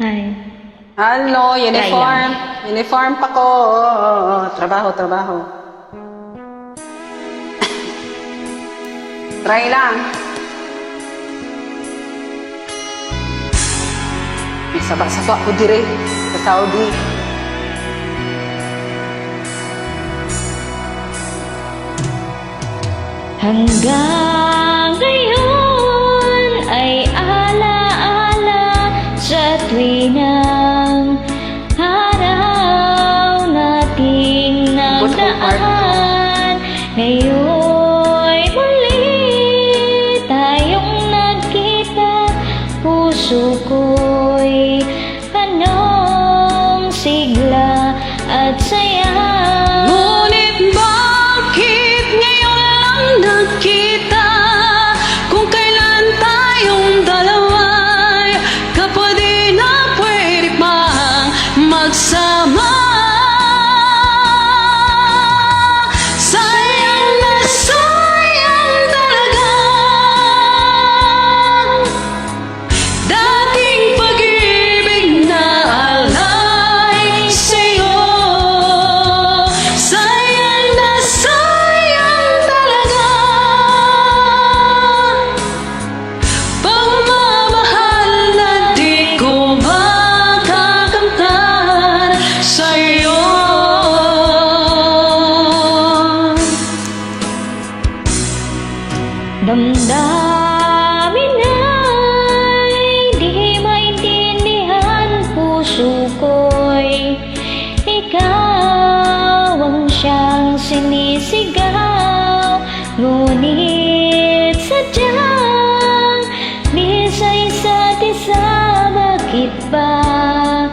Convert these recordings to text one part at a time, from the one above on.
Ay. Hello, uniform. Kaya. Uniform pa ko. Oo. Trabaho, trabaho. Try lang. May sabak-sabak ko dire sa Saudi. Hanggang ngayon ay ala-ala sa tuwinang araw nating nagdaan. Ngayon'y muli tayong nagkita, puso ko'y kanong sigla at saya. Ngunit bakit ngayon lang nagkita, kung kailan tayong dalawa'y kapwa di na pwede pang magsama? Sayang na sayang talaga dating pag-ibig na alay sa'yo. Sayang na sayang talaga pagmamahal na di ko makakamtan sa'yo. Damdamin ay di maintindihan, puso ko'y ikaw ang siyang sinisigaw. Ngunit sadyang di sa isa't isa, bakit ba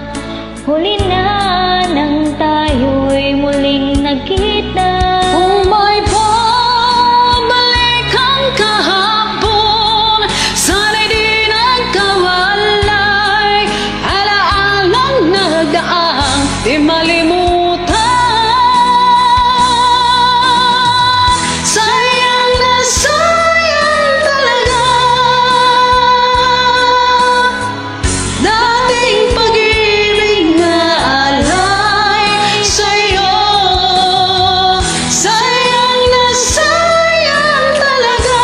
huli na nang tayo'y muling nagkita? Kung may bumalik ang kahapon, sana'y di nagkawalay. Alaalang nagdaang di malimutan. Sayang na sayang talaga dating pag-ibig na alay sa'yo. Sayang na sayang talaga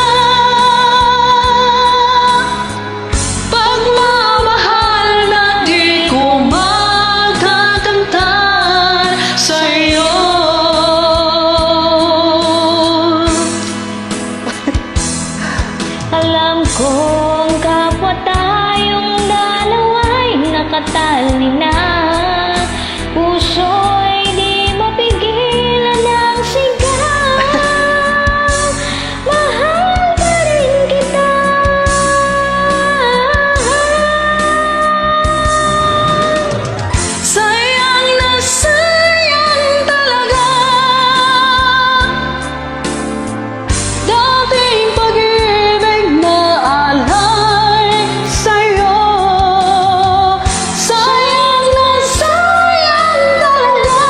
pagmamahal na di ko makakamtan sa'yo. Alam kong kapwa tayong dalawa'y nakatali na, puso'y di mapigilan ng sigaw. Mahal pa rin kita. Sayang na sayang talaga dating pag-ibig na alay sa'yo. Sayang na sayang talaga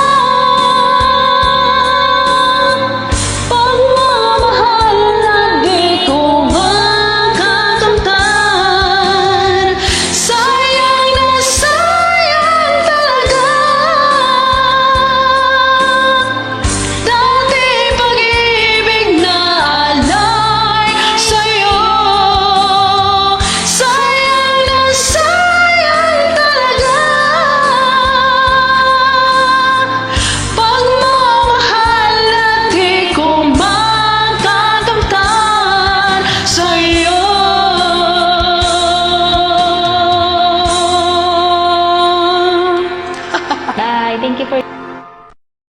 pagmamahal na di ko makakamtan. Sayang na sayang talaga dating pag-ibig na alay sa'yo. Sayang na sayang talaga pagmamahal na di ko makakamtan sa'yo. Bye. Thank you for